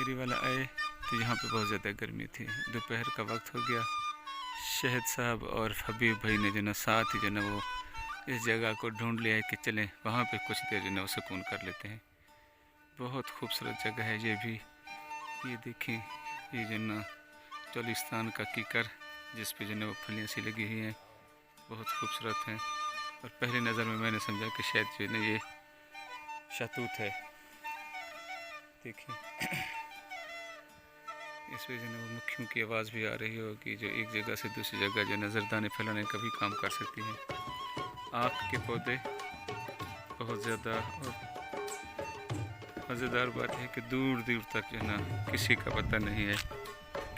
गमेरी वाला आए तो यहाँ पे बहुत ज़्यादा गर्मी थी। दोपहर का वक्त हो गया। शहद साहब और हबीब भाई ने जो ना साथ ही जो ना वो इस जगह को ढूंढ लिया है कि चलें वहाँ पे कुछ देर जो ना वो सुकून कर लेते हैं। बहुत खूबसूरत जगह है ये भी। ये देखें, ये जो ना चोलिस्तान का कीकर जिस पे जो ना वो फलियाँ सी लगी हुई हैं, बहुत खूबसूरत हैं। और पहली नज़र में मैंने समझा कि शायद जो ना ये शहतूत है। देखिए इस वजह से वो मक्खियों की आवाज़ भी आ रही होगी जो एक जगह से दूसरी जगह जो नज़रदाने फैलाने का भी काम कर सकती हैं। आँख के पौधे बहुत ज़्यादा। और मज़ेदार बात है कि दूर दूर तक जो ना किसी का पता नहीं है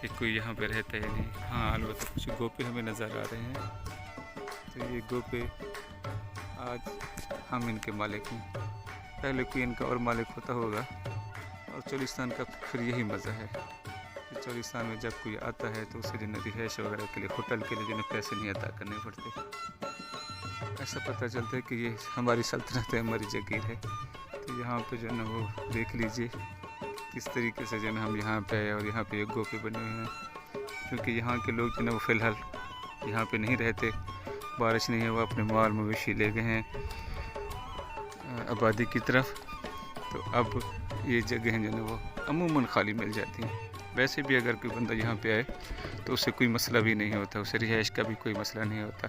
कि कोई यहाँ पे रहता है नहीं। हाँ, अलबत्ता कुछ गोपे हमें नज़र आ रहे हैं। तो ये गोपे आज हम इनके मालिक हैं। पहले कोई इनका और मालिक होता होगा। और चोलिस्तान का फिर यही मज़ा है कि चोलिस्तान में जब कोई आता है तो उसे जो रिहाइश वगैरह के लिए होटल के लिए जो पैसे नहीं अदा करने पड़ते। ऐसा पता चलता है कि ये हमारी सल्तनत है, हमारी जगीर है। तो यहाँ पे जो है ना वो देख लीजिए किस तरीके से जो है हम यहाँ पे आए और यहाँ पे एक गोपे बने हुए हैं। क्योंकि यहाँ के लोग जो है वो फ़िलहाल यहाँ पे नहीं रहते, बारिश नहीं है, वो अपने माल मवेशी ले गए हैं आबादी की तरफ। तो अब ये जगह जो है वो अमूमन खाली मिल जाती हैं। वैसे भी अगर कोई बंदा यहाँ पे आए तो उससे कोई मसला भी नहीं होता, उसे रिहाइश का भी कोई मसला नहीं होता।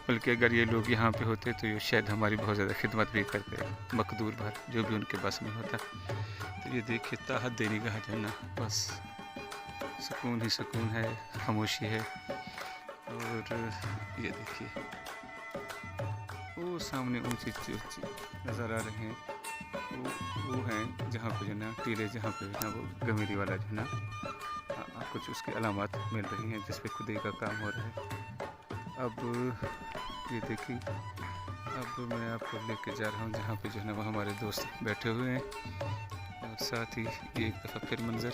बल्कि अगर ये लोग यहाँ पे होते तो ये शायद हमारी बहुत ज़्यादा खिदमत भी करते, मकदूर भर जो भी उनके बस में होता। तो ये देखिए ताहत देरी का जो ना बस सुकून ही सुकून है, खामोशी है। और ये देखिए वो सामने ऊंची ऊंची नज़र आ रहे हैं, वो हैं जहाँ पे जो ना टीले, जहाँ पे ना वो गमेरी वाला जो ना कुछ उसकी अलामत मिल रही हैं जिस पे खुदाई का काम हो रहा है। अब ये देखिए, अब मैं आपको लेके जा रहा हूँ जहाँ पे जो है ना वो हमारे दोस्त बैठे हुए हैं। और साथ ही ये एक दफ़ा फिर मंज़र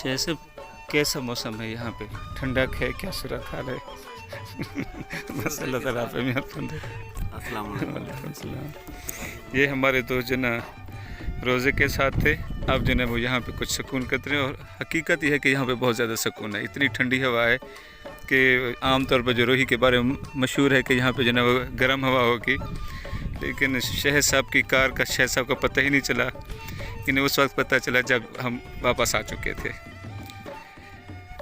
जैसे कैसा मौसम है यहाँ पे, ठंडक है क्या, सूरत हाल है? बस अल्लाह ताला पे मैं अस्सलाम वालेकुम। ये हमारे दोस्त जो ना रोज़े के साथ थे, अब जो है वो यहाँ पे कुछ सुकून करते हैं। और हकीकत ये है कि यहाँ पे बहुत ज़्यादा सुकून है। इतनी ठंडी हवा है कि आमतौर पर जो रोही के बारे में मशहूर है कि यहाँ पे जो है वो गर्म हवा होगी, लेकिन शहद साहब की कार का शहद साहब का पता ही नहीं चला। इन्हें उस वक्त पता चला जब हम वापस आ चुके थे।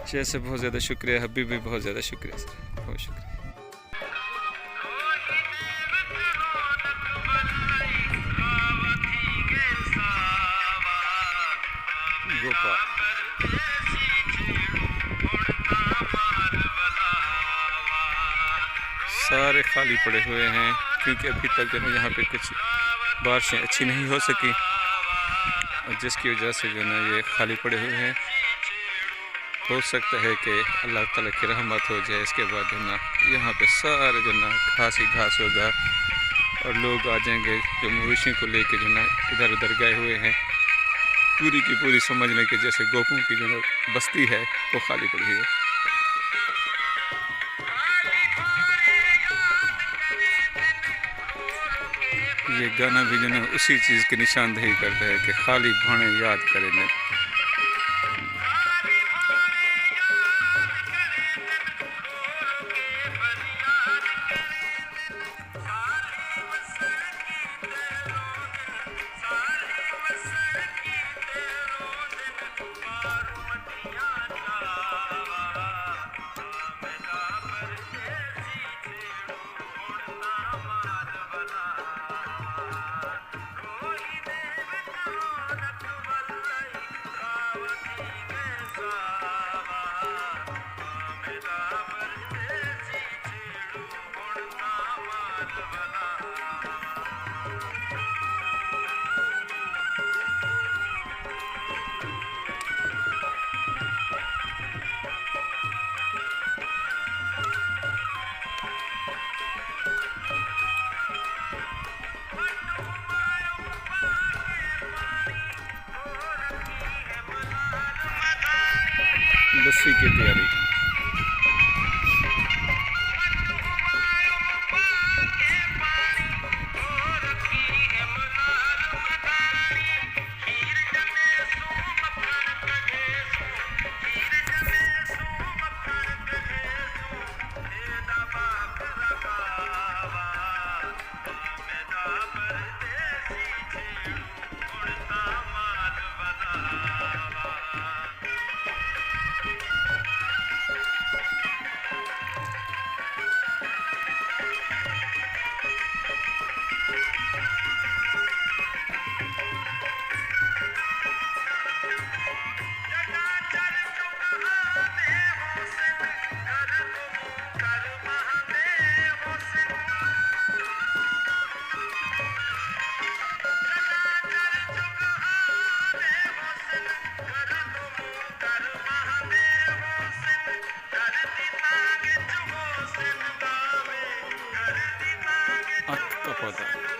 शहद से बहुत ज़्यादा शुक्रिया, हबीब भी बहुत ज़्यादा शुक्रिया सर, बहुत शुक्रिया। गोपा सारे खाली पड़े हुए हैं क्योंकि अभी तक जो है यहाँ पे कुछ बारिशें अच्छी नहीं हो सकी, और जिसकी वजह से जो ना ये खाली पड़े हुए हैं। हो सकता है कि अल्लाह ताला की रहमत हो जाए, इसके बाद जो ना यहाँ पे सारे जो ना घास ही घास होगा और लोग आ जाएंगे जो मवेशियों को लेके जो ना इधर उधर गए हुए हैं। पूरी की पूरी समझ लें कि जैसे गोपों की जो ना बस्ती है वो खाली पड़ी है। ये गाना भी जो ना उसी चीज़ की निशानदेही करता है कि खाली भाने याद करें। उसी की तैयारी।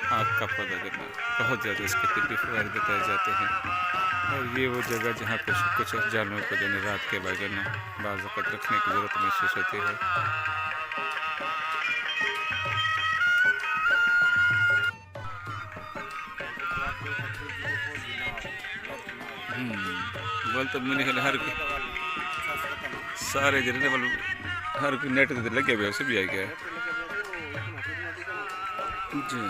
आग का पौधा गिरना बहुत ज़्यादा इसके टिपिफायर बताए जाते हैं। और ये वो जगह जहाँ पे कुछ जानवरों को जो है रात के वक्त बाज़ वक़्त रखने की ज़रूरत महसूस होती है। बोल तो मैंने हर सारे जने हर नेट लगे हुए उसे भी आ गया जी।